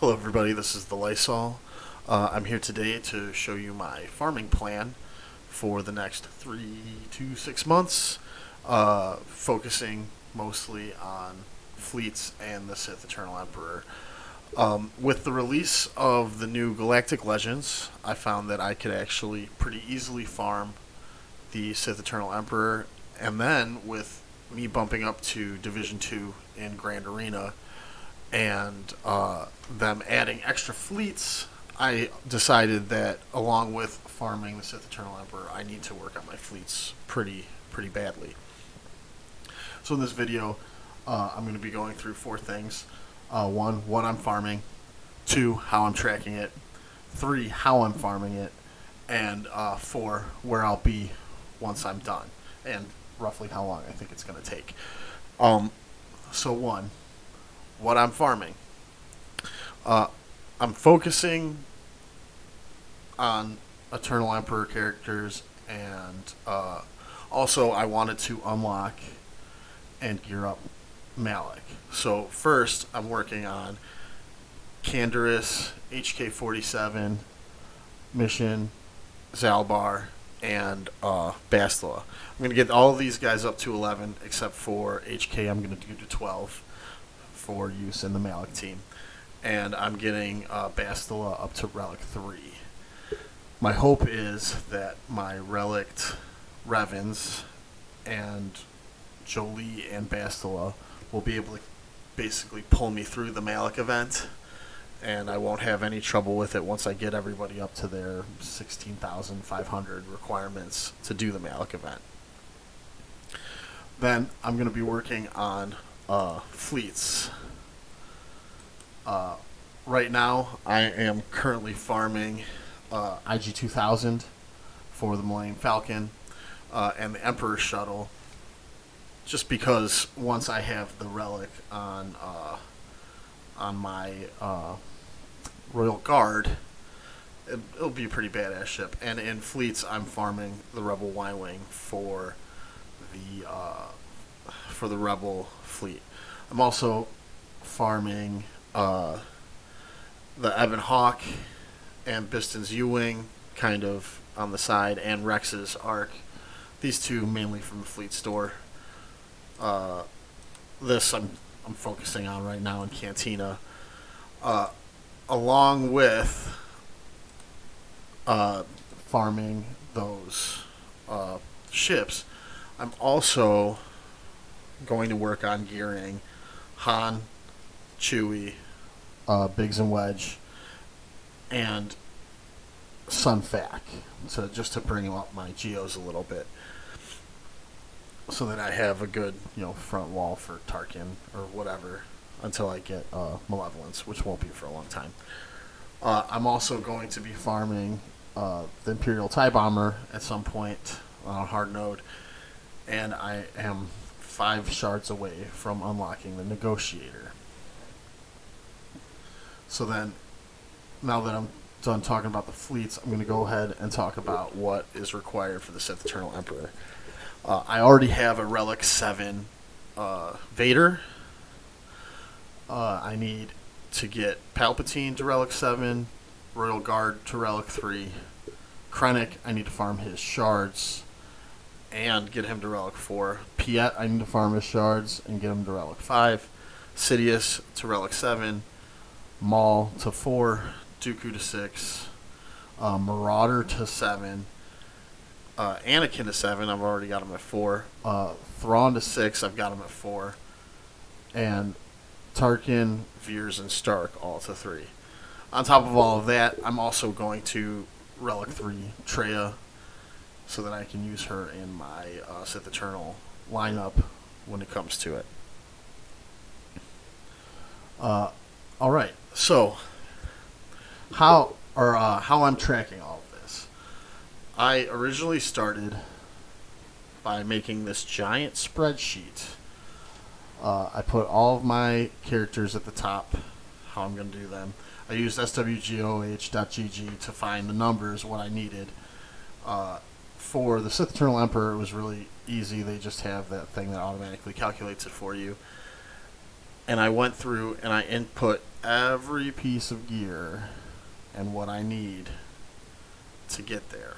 Hello everybody, this is the Lysol. I'm here today to show you my farming plan for the next 3 to 6 months, focusing mostly on fleets and the Sith Eternal Emperor. With the release of the new Galactic Legends, I found that I could actually pretty easily farm the Sith Eternal Emperor, and then with me bumping up to Division 2 in Grand Arena, and them adding extra fleets, I decided that along with farming the Sith Eternal Emperor, I need to work on my fleets pretty badly. So in this video, I'm going to be going through 4 things. 1, what I'm farming. 2, how I'm tracking it. 3, how I'm farming it. And 4, where I'll be once I'm done. And roughly how long I think it's going to take. So 1, what I'm farming. I'm focusing on Eternal Emperor characters, and also I wanted to unlock and gear up Malak. So first I'm working on Canderous, HK-47, Mission, Zalbar, and Bastila. I'm going to get all of these guys up to 11, except for HK I'm going to do to 12 for use in the Malak team. And I'm getting Bastila up to Relic 3. My hope is that my Relict Revens and Jolie and Bastila will be able to basically pull me through the Malak event, and I won't have any trouble with it once I get everybody up to their 16,500 requirements to do the Malak event. Then I'm going to be working on fleets. Right now, I am currently farming IG-2000 for the Millennium Falcon and the Emperor Shuttle, just because once I have the Relic on my Royal Guard, it'll be a pretty badass ship. And in fleets, I'm farming the Rebel Y-Wing for the Rebel fleet. I'm also farming the Evan Hawk and Biston's U-Wing kind of on the side, and Rex's Arc. These two mainly from the fleet store. This I'm focusing on right now in Cantina. Along with farming those ships, I'm also going to work on gearing Han, Chewie, Biggs and Wedge, and Sun Fac, so just to bring up my geos a little bit, so that I have a good front wall for Tarkin or whatever until I get Malevolence, which won't be for a long time. I'm also going to be farming the Imperial TIE Bomber at some point on hard node, and I am 5 shards away from unlocking the Negotiator. So then, now that I'm done talking about the fleets, I'm going to go ahead and talk about what is required for the Sith Eternal Emperor. I already have a Relic 7 Vader. I need to get Palpatine to Relic 7, Royal Guard to Relic 3. Krennic, I need to farm his shards and get him to Relic 4. Piet, I need to farm his shards and get him to Relic 5. Sidious to Relic 7. Maul to 4. Dooku to 6. Marauder to 7. Anakin to 7. I've already got him at 4. Thrawn to 6. I've got him at 4. And Tarkin, Veers, and Stark all to 3. On top of all of that, I'm also going to Relic 3 Traya, so that I can use her in my Sith Eternal lineup when it comes to it. Alright, so how I'm tracking all of this. I originally started by making this giant spreadsheet. I put all of my characters at the top, how I'm going to do them. I used SWGoH.gg to find the numbers, what I needed. For the Sith Eternal Emperor, it was really easy. They just have that thing that automatically calculates it for you. And I went through and I input every piece of gear and what I need to get there.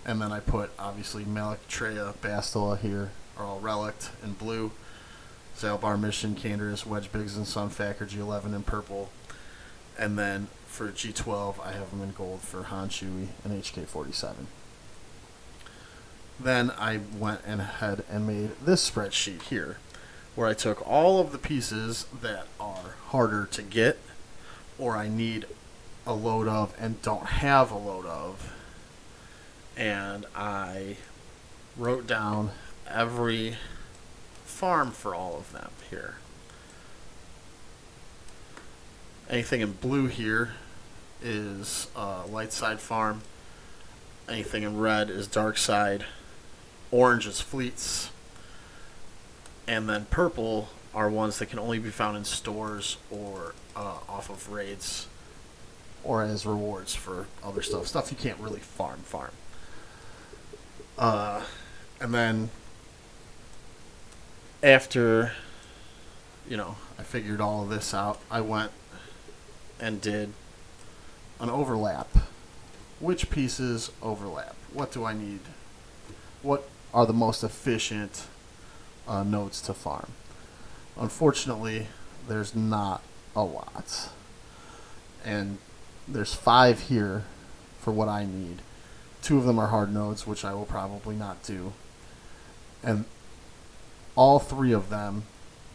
And then I put, obviously, Malactrea, Bastila here are all relict in blue. Zalbar Mission, Canderous, Wedge Biggs, and Sunfacker, G11 in purple. And then for G12, I have them in gold for Han Chewie and HK-47. Then I went ahead and made this spreadsheet here, where I took all of the pieces that are harder to get, or I need a load of and don't have a load of, and I wrote down every farm for all of them here. Anything in blue here is light side farm. Anything in red is dark side. Orange is fleets. And then purple are ones that can only be found in stores or off of raids or as rewards for other stuff. Stuff you can't really farm. And then after, I figured all of this out, I went and did an overlap. Which pieces overlap? What do I need? What are the most efficient nodes to farm? Unfortunately, there's not a lot. And there's 5 here for what I need. 2 of them are hard nodes, which I will probably not do. And all 3 of them,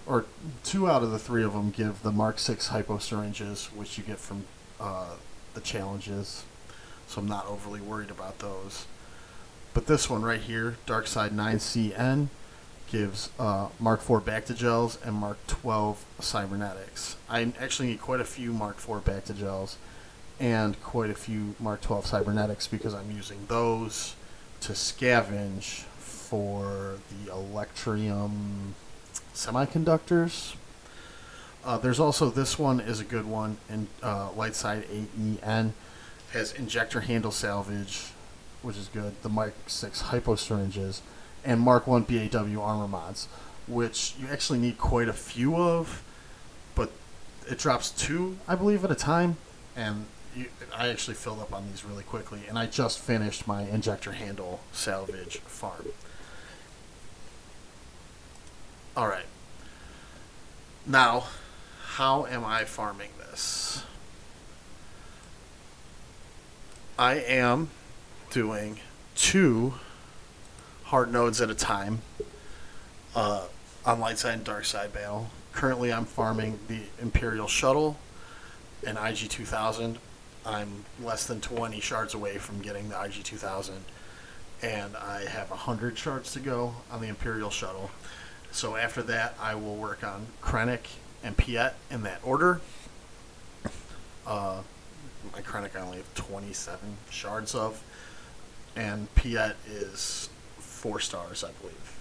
or 2 out of the 3 of them, give the Mark 6 hypo syringes, which you get from the challenges. So I'm not overly worried about those. But this one right here, Dark Side 9CN, gives Mark 4 Bactigels and Mark 12 Cybernetics. I actually need quite a few Mark 4 Bactigels and quite a few Mark 12 Cybernetics because I'm using those to scavenge for the Electrium semiconductors. There's also, this one is a good one, in Light Side 8EN. Has injector handle salvage, which is good, the Mark 6 hypo syringes, and Mark 1 BAW armor mods, which you actually need quite a few of, but it drops 2, I believe, at a time, and I actually filled up on these really quickly, and I just finished my injector handle salvage farm. Alright. Now, how am I farming this? I am doing 2 hard nodes at a time on light side and dark side battle. Currently I'm farming the Imperial Shuttle and IG-2000. I'm less than 20 shards away from getting the IG-2000, and I have 100 shards to go on the Imperial Shuttle. So after that I will work on Krennic and Piet in that order. My Krennic I only have 27 shards of, and Piet is 4 stars, I believe.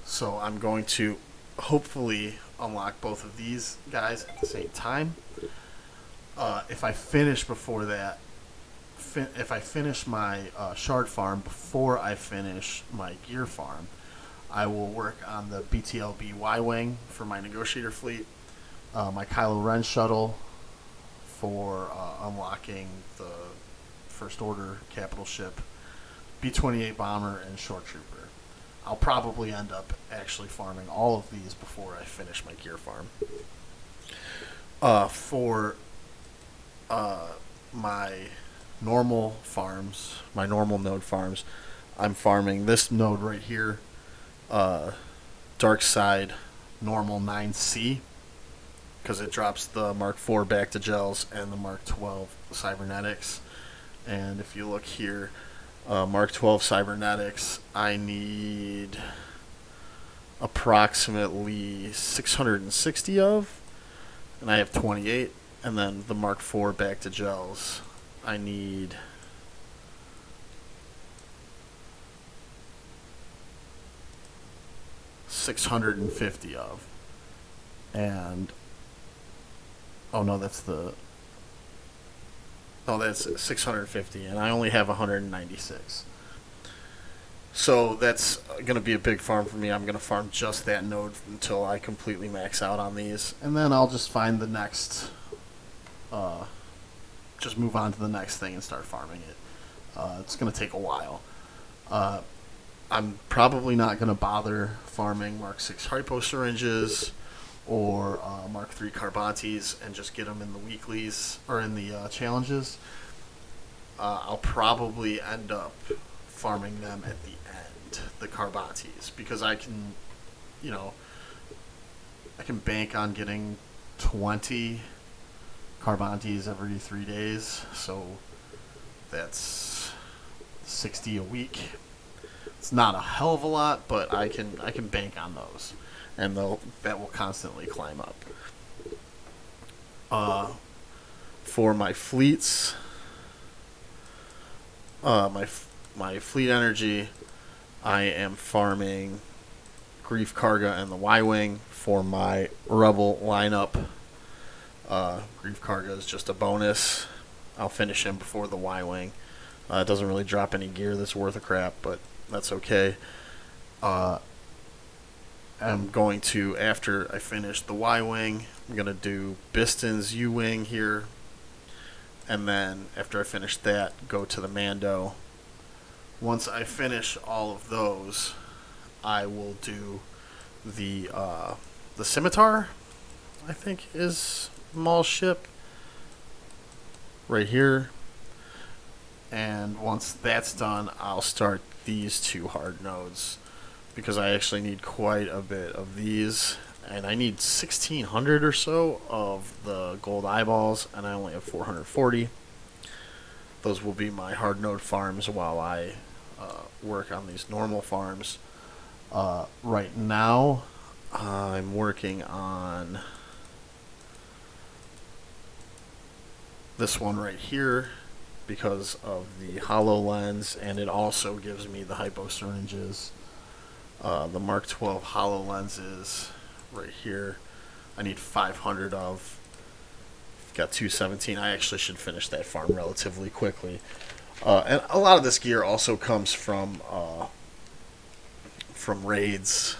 So I'm going to hopefully unlock both of these guys at the same time. If I finish before that, if I finish my shard farm before I finish my gear farm, I will work on the BTLB Y-Wing for my negotiator fleet, my Kylo Ren shuttle for unlocking the First Order capital ship, B-28 bomber, and short trooper. I'll probably end up actually farming all of these before I finish my gear farm. For my normal farms, my normal node farms, I'm farming this node right here, Dark Side Normal 9C, because it drops the Mark 4 Bactigels and the Mark 12 Cybernetics. And if you look here, Mark 12 Cybernetics, I need approximately 660 of, and I have 28. And then the Mark 4 Bactigels, I need 650 of. And that's 650, and I only have 196. So that's going to be a big farm for me. I'm going to farm just that node until I completely max out on these. And then I'll just find the next, just move on to the next thing and start farming it. It's going to take a while. I'm probably not going to bother farming Mark 6 hypo syringes or Mark 3 Carbantes and just get them in the weeklies or in the challenges. I'll probably end up farming them at the end, the Carbantes, because I can, I can bank on getting 20 Carbantes every 3 days, so that's 60 a week. It's not a hell of a lot, but I can bank on those, and that will constantly climb up. For my fleets, my fleet energy, I am farming Grief Karga and the Y-Wing for my Rebel lineup. Grief Karga is just a bonus. I'll finish him before the Y-Wing. It doesn't really drop any gear that's worth a crap, but that's okay. I'm going to, after I finish the Y-Wing, I'm going to do Biston's U-Wing here. And then after I finish that, go to the Mando. Once I finish all of those, I will do the Scimitar, I think is Maul's ship, right here. And once that's done, I'll start these two hard nodes, because I actually need quite a bit of these, and I need 1,600 or so of the gold eyeballs, and I only have 440. Those will be my hard node farms while I work on these normal farms. Right now, I'm working on this one right here because of the HoloLens, and it also gives me the hypo syringes. The Mark 12 HoloLenses right here, I need 500 of. Got 217. I actually should finish that farm relatively quickly. And a lot of this gear also comes from raids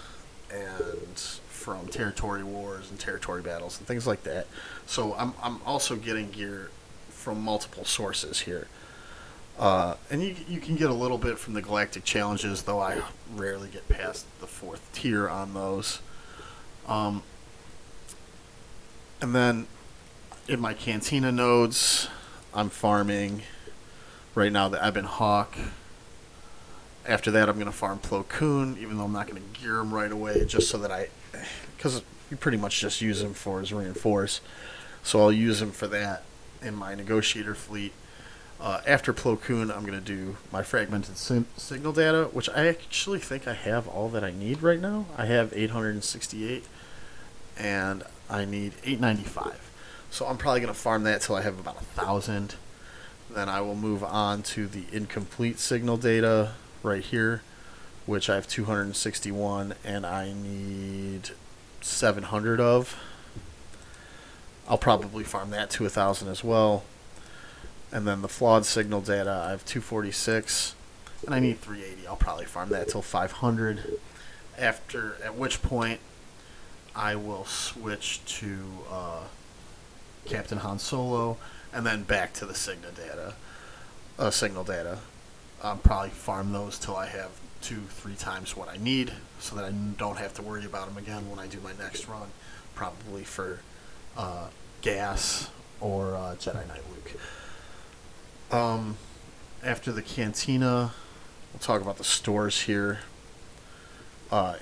and from territory wars and territory battles and things like that. So I'm also getting gear from multiple sources here. And you can get a little bit from the Galactic Challenges, though I rarely get past the 4th tier on those. And then in my Cantina nodes, I'm farming right now the Ebon Hawk. After that, I'm going to farm Plo Koon, even though I'm not going to gear him right away, just so that because you pretty much just use him for his reinforce. So I'll use him for that in my negotiator fleet. After Plo Koon, I'm going to do my fragmented signal data, which I actually think I have all that I need right now. I have 868, and I need 895. So I'm probably going to farm that till I have about 1,000. Then I will move on to the incomplete signal data right here, which I have 261, and I need 700 of. I'll probably farm that to 1,000 as well. And then the flawed signal data, I have 246, and I need 380. I'll probably farm that till 500. At which point, I will switch to Captain Han Solo, and then back to the signal data. I'll probably farm those till I have 2-3 times what I need, so that I don't have to worry about them again when I do my next run. Probably for gas or Jedi Knight Luke. After the Cantina, we'll talk about the stores here.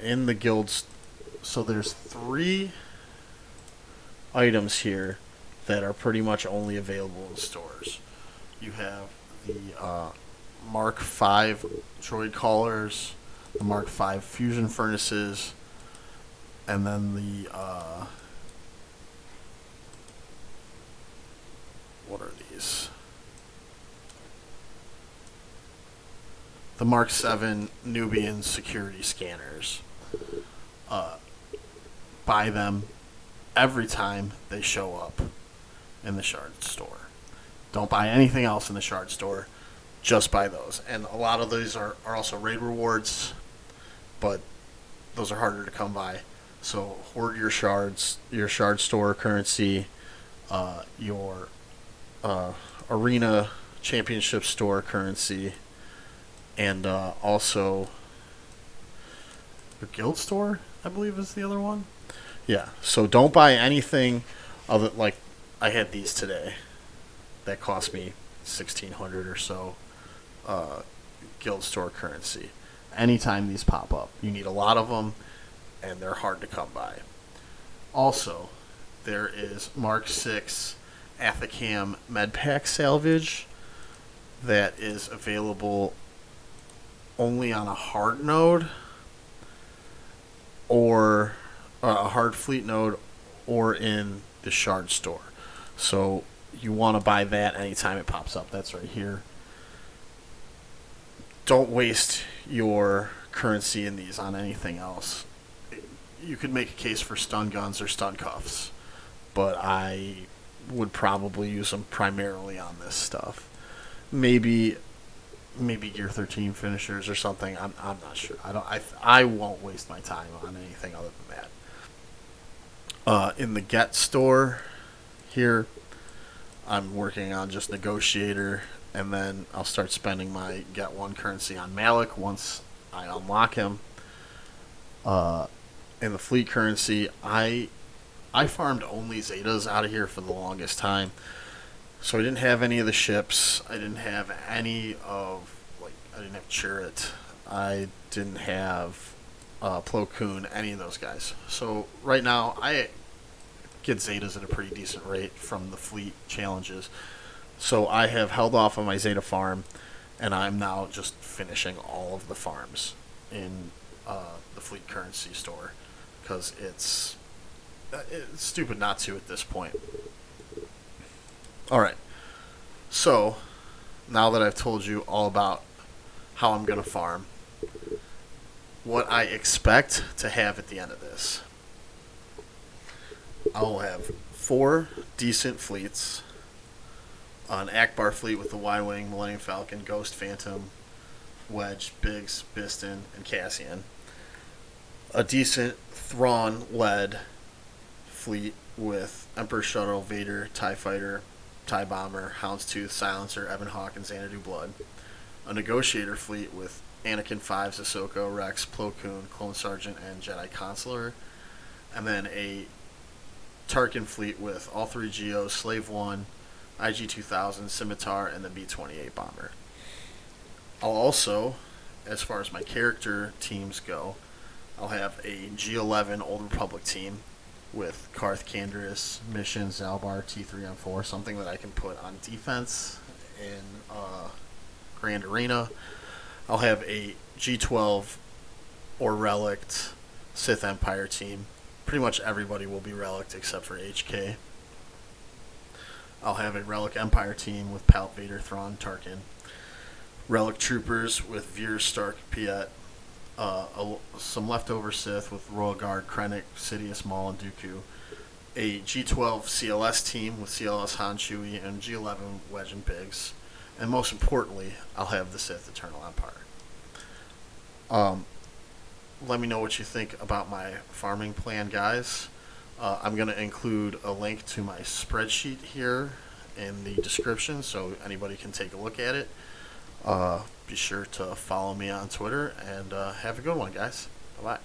In the guilds, so there's 3 items here that are pretty much only available in stores. You have the Mark 5 droid collars, the Mark 5 fusion furnaces, and then the what are these? The Mark 7 Nubian security scanners. Buy them every time they show up in the Shard store. Don't buy anything else in the Shard store. just buy those. And a lot of these are also raid rewards, but those are harder to come by. So hoard your shards, your shard store currency, your arena championship store currency, and also the guild store, I believe, is the other one. Yeah. So don't buy anything other like I had these today that cost me 1,600 or so guild store currency. Anytime these pop up, you need a lot of them, and they're hard to come by. Also, there is Mark 6 Athacam Medpack salvage that is available only on a hard node or a hard fleet node or in the shard store. So you want to buy that anytime it pops up. That's right here. Don't waste your currency in these on anything else. You could make a case for stun guns or stun cuffs, but I would probably use them primarily on this stuff. Maybe Gear 13 finishers or something. I'm not sure. I won't waste my time on anything other than that. In the Get store here, I'm working on just Negotiator, and then I'll start spending my Get 1 currency on Malik once I unlock him. In the fleet currency, I farmed only Zetas out of here for the longest time. So I didn't have any of the ships. I didn't have any of, I didn't have Chirrut. I didn't have Plo Koon, any of those guys. So right now, I get Zetas at a pretty decent rate from the fleet challenges. So I have held off on my Zeta farm, and I'm now just finishing all of the farms in the fleet currency store, because it's stupid not to at this point. Alright, so now that I've told you all about how I'm going to farm, what I expect to have at the end of this, I'll have 4 decent fleets, an Akbar fleet with the Y-Wing, Millennium Falcon, Ghost, Phantom, Wedge, Biggs, Biston, and Cassian, a decent Thrawn-led fleet with Emperor Shuttle, Vader, TIE Fighter, TIE Bomber, Houndstooth, Silencer, Evan Hawke, and Xanadu Blood. A Negotiator fleet with Anakin 5s, Ahsoka, Rex, Plo Koon, Clone Sergeant, and Jedi Consular. And then a Tarkin fleet with all 3 Geos, Slave 1, IG-2000, Scimitar, and the B-28 Bomber. I'll also, as far as my character teams go, I'll have a G11 Old Republic team with Karth Canderous, Mission, Zalbar, T3M4, something that I can put on defense in Grand Arena. I'll have a G12 or Relict Sith Empire team. Pretty much everybody will be Relict except for HK. I'll have a Relic Empire team with Palp, Vader, Thrawn, Tarkin. Relic Troopers with Veer, Stark, Piet. Some leftover Sith with Royal Guard, Krennic, Sidious, Maul, and Dooku. A G12 CLS team with CLS, Han, Chewie, and G11 Wedge and Biggs. And most importantly, I'll have the Sith Eternal Empire. Let me know what you think about my farming plan, guys. I'm going to include a link to my spreadsheet here in the description so anybody can take a look at it. Be sure to follow me on Twitter, and have a good one, guys. Bye-bye.